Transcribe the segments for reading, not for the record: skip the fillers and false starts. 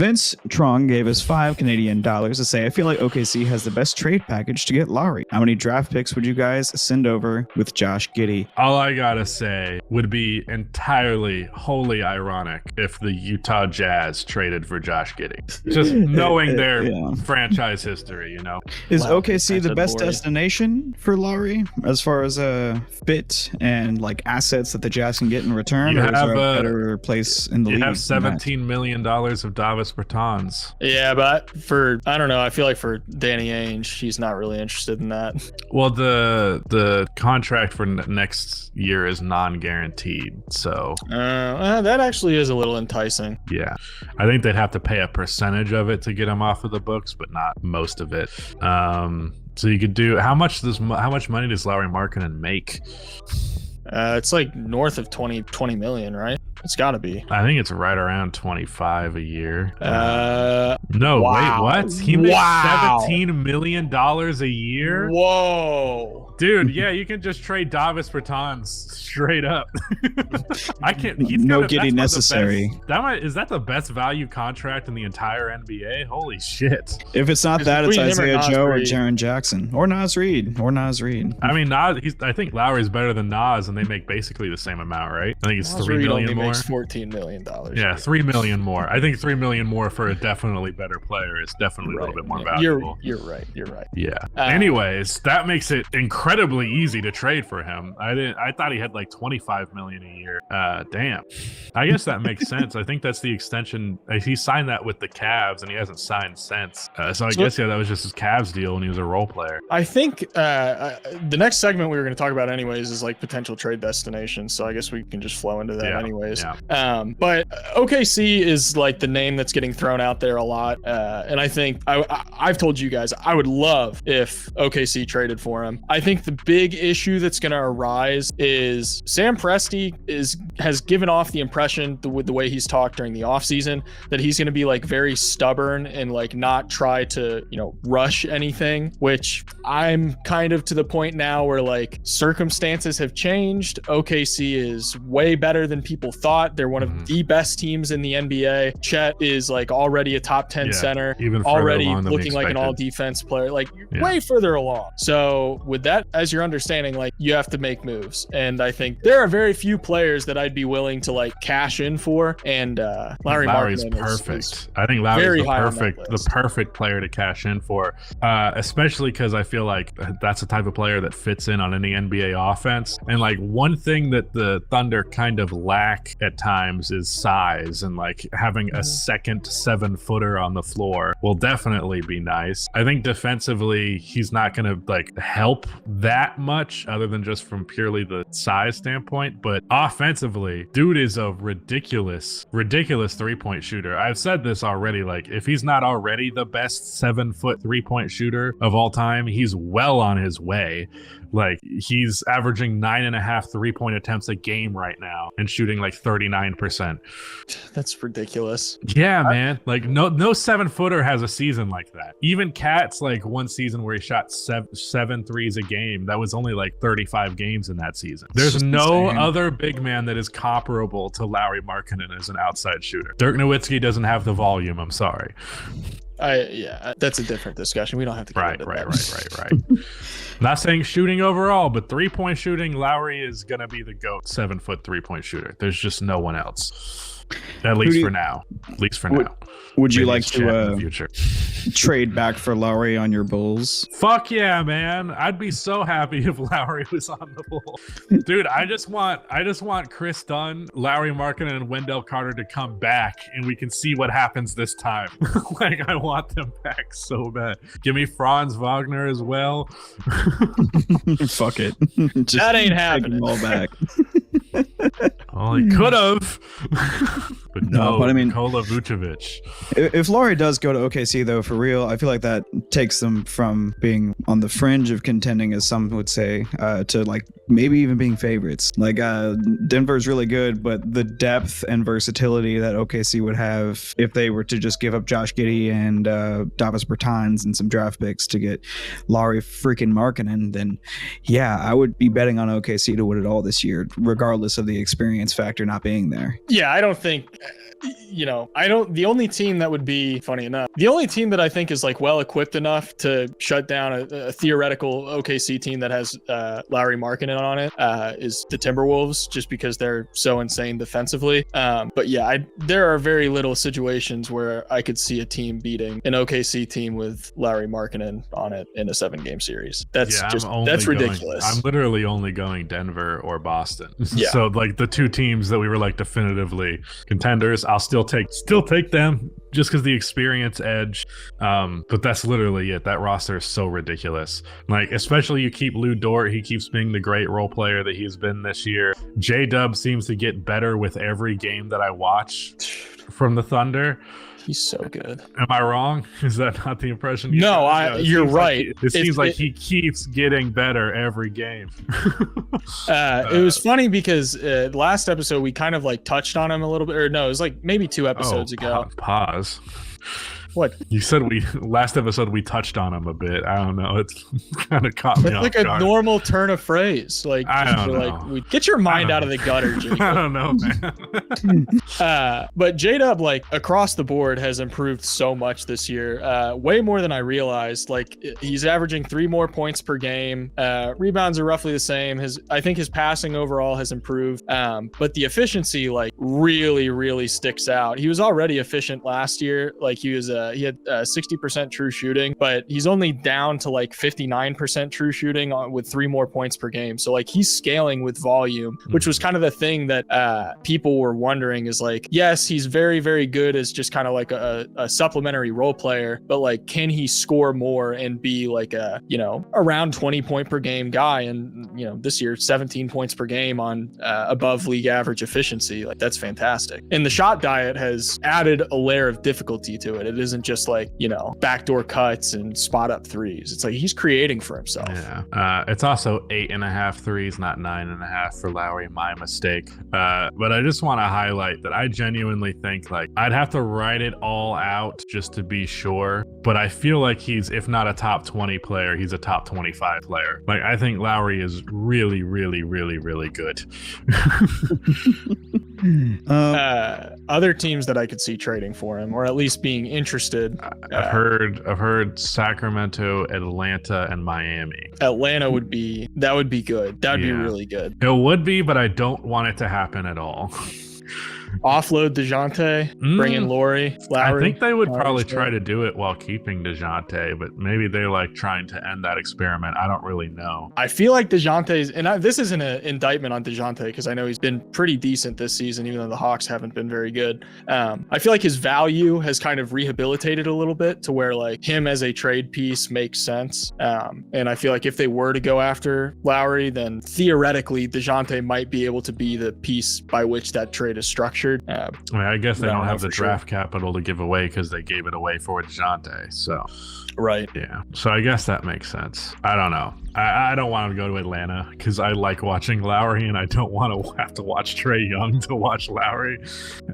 Vince Trong gave us $5 to say, I feel like OKC has the best trade package to get Lowry. How many draft picks would you guys send over with Josh Giddey? All I gotta say would be entirely wholly ironic if the Utah Jazz traded for Josh Giddey. Just knowing their franchise history, you know. Is OKC the best destination for Lowry as far as fit and like assets that the Jazz can get in return? You or have is there a better place in the league? You have $17 million of Davis Bertans. Yeah, but I don't know. I feel like for Danny Ainge, he's not really interested in that. Well, the contract for next year is non-guaranteed, so that actually is a little enticing. Yeah, I think they'd have to pay a percentage of it to get him off of the books, but not most of it. So you could do how much money does Lauri Markkanen make? It's like north of 20 million, right? It's got to be. I think it's right around 25 a year. No, wow. Wait, what? He makes $17 million a year? Whoa. Dude, yeah, you can just trade Davis Bertans straight up. I can't. No Giddey necessary. Is that the best value contract in the entire NBA? Holy shit! If it's not that, it's Isaiah Joe or Jaren Jackson or Naz Reid. I mean, I think Lowry's better than Naz, and they make basically the same amount, right? I think it's Naz $3 Reid million only more. Makes $14 million. Yeah, $3 million more. I think $3 million more for a definitely better player is definitely a little bit more valuable. You're right. Yeah. Anyways, that makes it incredibly easy to trade for him. I thought he had like $25 million a year. Damn. I guess that makes sense. I think that's the extension. He signed that with the Cavs, and he hasn't signed since. So I guess that was just his Cavs deal when he was a role player. I think the next segment we were going to talk about anyways is like potential trade destinations. So I guess we can just flow into that anyways. Yeah. But OKC is like the name that's getting thrown out there a lot. And I think I've told you guys, I would love if OKC traded for him. I think the big issue that's going to arise is Sam Presti has given off the impression with the way he's talked during the offseason that he's going to be like very stubborn and like not try to, rush anything, which I'm kind of to the point now where like circumstances have changed. OKC is way better than people thought. They're one of the best teams in the NBA. Chet is like already a top 10 center, even already looking like an all defense player, like way further along. So with that as your understanding, like you have to make moves. And I think there are very few players that I'd be willing to like cash in for. And Lowry's perfect. I think Lowry's the perfect player to cash in for, especially because I feel like that's the type of player that fits in on any NBA offense. And like one thing that the Thunder kind of lack at times is size, and like having a second 7-footer on the floor will definitely be nice. I think defensively he's not going to like help that much other than just from purely the size standpoint, but offensively dude is a ridiculous 3-point shooter. I've said this already, like if he's not already the best 7-foot 3-point shooter of all time, he's well on his way. Like he's averaging 9.5 3-point attempts a game right now and shooting like 39%. That's ridiculous. Yeah, man. Like no 7-footer has a season like that. Even Cat's like one season where he shot 7 threes a game. That was only like 35 games in that season. There's no other big man that is comparable to Lauri Markkanen as an outside shooter. Dirk Nowitzki doesn't have the volume. I'm sorry. That's a different discussion. We don't have to get into that. Right. Not saying shooting overall, but 3-point shooting, Lowry is gonna be the GOAT 7-foot 3-point shooter. There's just no one else. At least for now. Would you like to trade back for Lowry on your Bulls? Fuck yeah, man. I'd be so happy if Lowry was on the Bulls. Dude, I just want Chris Dunn, Lauri Markkanen, and Wendell Carter to come back and we can see what happens this time. Like I want them back so bad. Give me Franz Wagner as well. Fuck it. That ain't happening. All back. Well, he could have. But no, but I mean, Nikola Vucevic. If Lowry does go to OKC, though, for real, I feel like that takes them from being on the fringe of contending, as some would say, to like maybe even being favorites. Like Denver's really good, but the depth and versatility that OKC would have if they were to just give up Josh Giddey and Davis Bertans and some draft picks to get Lauri freaking Markkanen, then yeah, I would be betting on OKC to win it all this year, regardless of the experience experience factor not being there. Yeah, I don't think, the only team that would be, funny enough, the only team that I think is like well equipped enough to shut down a theoretical OKC team that has Lauri Markkanen on it is the Timberwolves, just because they're so insane defensively. But yeah, there are very little situations where I could see a team beating an OKC team with Lauri Markkanen on it in a 7-game series. That's ridiculous. I'm literally only going Denver or Boston. Yeah. So like the two teams that we were like definitively contenders, I'll still take them just because the experience edge. But that's literally it. That roster is so ridiculous. Like, especially you keep Lou Dort. He keeps being the great role player that he's been this year. J-Dub seems to get better with every game that I watch from the Thunder. He's so good. Am I wrong? Is that not the impression? You're right. It seems like he keeps getting better every game. It was funny because last episode we kind of like touched on him a little bit, or no, it was like maybe 2 episodes ago. Pause. What? You said last episode we touched on him a bit. I don't know. It's kind of caught me off like guard. A normal turn of phrase. Like, I don't know. Get your mind out of the gutter, Jacob. I don't know, man. But J-Dub, like, across the board has improved so much this year. Way more than I realized. Like, he's averaging 3 more points per game. Rebounds are roughly the same. I think his passing overall has improved. But the efficiency, like, really, really sticks out. He was already efficient last year. Like, he had 60% true shooting, but he's only down to like 59% true shooting with 3 more points per game. So like he's scaling with volume, which was kind of the thing that people were wondering is like, yes, he's very, very good as just kind of like a supplementary role player, but like, can he score more and be like a, around 20 point per game guy? And, this year, 17 points per game on above league average efficiency. Like that's fantastic. And the shot diet has added a layer of difficulty to it. It isn't just like, backdoor cuts and spot up threes. It's like he's creating for himself. Yeah. It's also 8.5 threes, not 9.5 for Lauri. My mistake. But I just want to highlight that I genuinely think like I'd have to write it all out just to be sure. But I feel like he's, if not a top 20 player, he's a top 25 player. Like I think Lauri is really, really, really, really good. Other teams that I could see trading for him, or at least being interested. I've heard Sacramento, Atlanta, and Miami. Atlanta would be good. That would be really good. It would be, but I don't want it to happen at all. Offload DeJounte, bring in Lauri. I think they would probably try to do it while keeping DeJounte, but maybe they're like trying to end that experiment. I don't really know. I feel like DeJounte's, and this isn't an indictment on DeJounte because I know he's been pretty decent this season, even though the Hawks haven't been very good. I feel like his value has kind of rehabilitated a little bit to where like him as a trade piece makes sense. And I feel like if they were to go after Lauri, then theoretically DeJounte might be able to be the piece by which that trade is structured. I guess they don't have the draft capital to give away because they gave it away for DeJounte. So, right. Yeah. So I guess that makes sense. I don't know. I don't want to go to Atlanta because I like watching Lauri and I don't want to have to watch Trae Young to watch Lauri.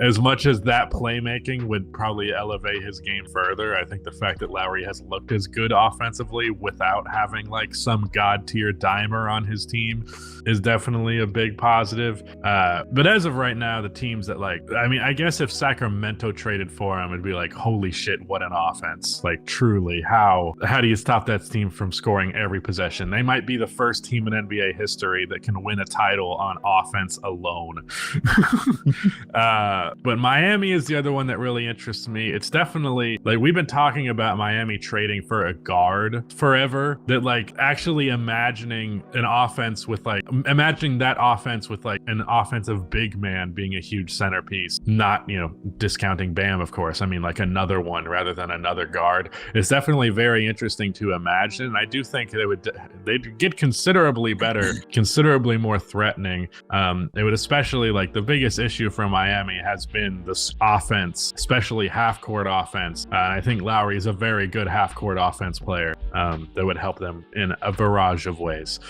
As much as that playmaking would probably elevate his game further, I think the fact that Lauri has looked as good offensively without having like some god tier dimer on his team is definitely a big positive. But as of right now, the teams that I guess if Sacramento traded for him, it'd be like, holy shit, what an offense. Like truly, how do you stop that team from scoring every possession? They might be the first team in NBA history that can win a title on offense alone. But Miami is the other one that really interests me. It's definitely like we've been talking about Miami trading for a guard forever, that like actually imagining that offense with like an offensive big man being a huge centerpiece, not, discounting Bam, of course. I mean, like another one rather than another guard. It's definitely very interesting to imagine. And I do think they'd get considerably better, considerably more threatening. It would especially like the biggest issue for Miami has been this offense, especially half-court offense. I think Lauri is a very good half-court offense player that would help them in a barrage of ways.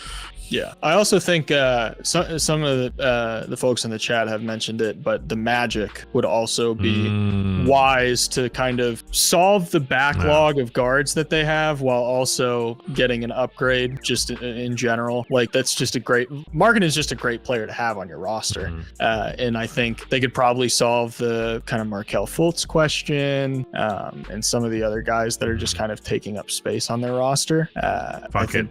Yeah, I also think some of the folks in the chat have mentioned it, but the Magic would also be wise to kind of solve the backlog of guards that they have while also getting an upgrade just in general. Like that's just Markkanen is just a great player to have on your roster. And I think they could probably solve the kind of Markelle Fultz question and some of the other guys that are just kind of taking up space on their roster.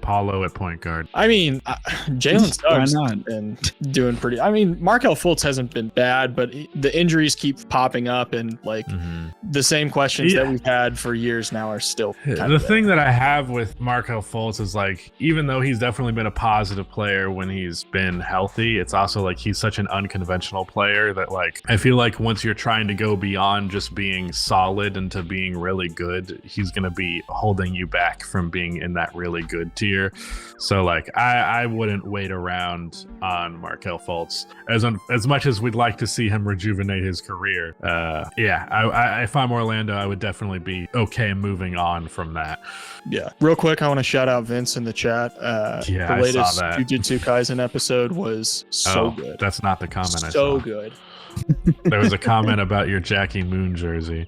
Paulo at point guard. I mean, Jalen Suggs has been doing pretty. I mean, Markelle Fultz hasn't been bad, but the injuries keep popping up, and like the same questions that we've had for years now are still. The thing that I have with Markelle Fultz is like, even though he's definitely been a positive player when he's been healthy, it's also like he's such an unconventional player that like I feel like once you're trying to go beyond just being solid into being really good, he's gonna be holding you back from being in that really good tier. So like I wouldn't wait around on Markelle Fultz as much as we'd like to see him rejuvenate his career. If I'm Orlando, I would definitely be okay moving on from that. Yeah, real quick, I want to shout out Vince in the chat. The latest Jujutsu Kaisen episode was so good. That's not the comment I saw. So good. There was a comment about your Jackie Moon jersey.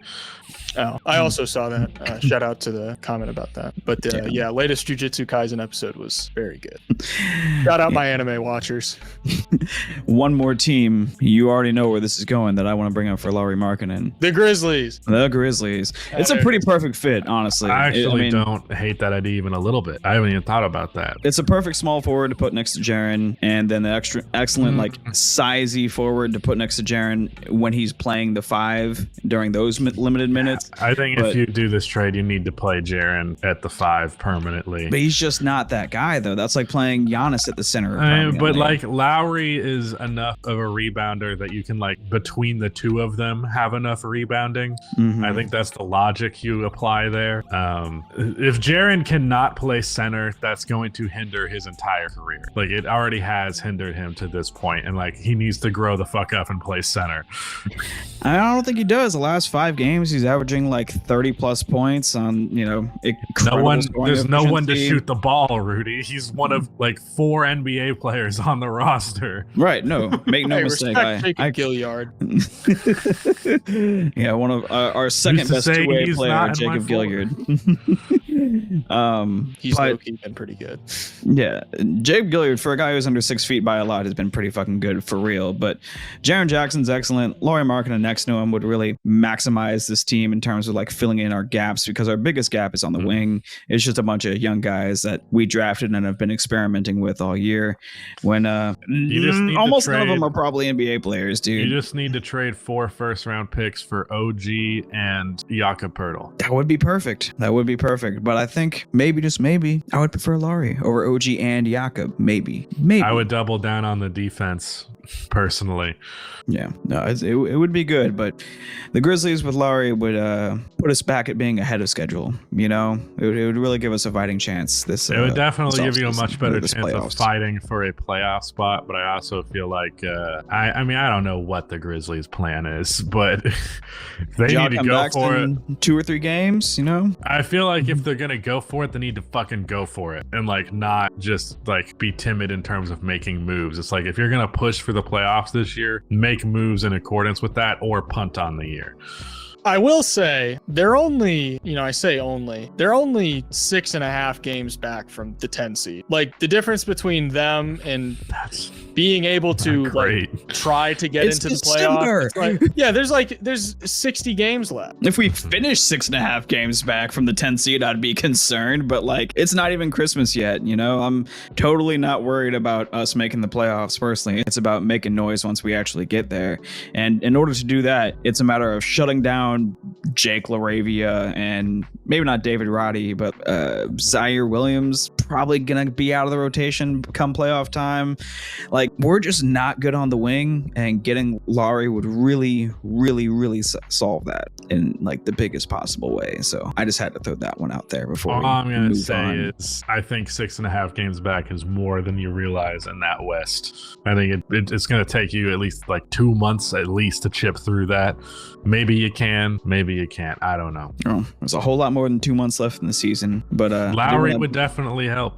Oh, I also saw that. Shout out to the comment about that. But latest Jujutsu Kaisen episode was very good. Shout out my anime watchers. One more team, you already know where this is going, that I want to bring up for Lauri Markkanen. The Grizzlies. It's a pretty perfect fit, honestly. I actually don't hate that idea even a little bit. I haven't even thought about that. It's a perfect small forward to put next to Jaren, and then the excellent like sizey forward to put next to Jaren when he's playing the 5 during those limited minutes. I think if you do this trade, you need to play Jaren at the 5 permanently. But he's just not that guy, though. That's like playing Giannis at the center. But like Lowry is enough of a rebounder that you can like between the two of them have enough rebounding. I think that's the logic you apply there. If Jaren cannot play center, that's going to hinder his entire career. Like it already has hindered him to this point, and like he needs to grow the fuck up and play center. I don't think he does. The last 5 games, he's averaging like 30 plus points on, there's no one to shoot the ball, Rudy. He's one of like 4 NBA players on the roster. Right. No, make no mistake. Jacob Gilliard. Yeah, one of our second best two-way player, Jacob Gilliard. He's low-key been pretty good. Yeah, Jacob Gilliard, for a guy who's under 6 feet by a lot, has been pretty fucking good for real. But Jaren Jackson's excellent. Lauri Markkanen next to him would really maximize this team in terms of like filling in our gaps, because our biggest gap is on the wing. It's just a bunch of young guys that we drafted and have been experimenting with all year. When almost none of them are probably NBA players, dude. You just need to trade 4 first-round picks for OG and Jakob Poeltl. That would be perfect. But I think maybe, just maybe, I would prefer Lauri over OG and Jakob. Maybe. I would double down on the defense personally. Yeah, no, it would be good, but the Grizzlies with Lauri would put us back at being ahead of schedule. You know, it would really give us a fighting chance. It would definitely give you a much better chance of fighting for a playoff spot. But I also feel like I don't know what the Grizzlies' plan is, but they need to go for it. 2 or 3 games, you know. I feel like if they're gonna go for it, they need to fucking go for it and like not just like be timid in terms of making moves. It's like if you're gonna push for the playoffs this year, make moves in accordance with that or punt on the year. I will say they're only 6.5 games back from the 10 seed. Like the difference between them and being able to like try to get into the playoffs. There's 60 games left. If we finish 6.5 games back from the 10 seed, I'd be concerned, but like it's not even Christmas yet, you know. I'm totally not worried about us making the playoffs personally. It's about making noise once we actually get there. And in order to do that, it's a matter of shutting down Jake LaRavia and maybe not David Roddy, but Zaire Williams probably gonna be out of the rotation come playoff time. Like we're just not good on the wing, and getting Lauri would really, really, really solve that in like the biggest possible way. So I just had to throw that one out there before. All I'm gonna say is I think 6.5 games back is more than you realize in that West. I think it's gonna take you at least like 2 months at least to chip through that. Maybe you can, maybe you can't. I don't know. There's a whole lot more than 2 months left in the season, but Lowry would definitely help.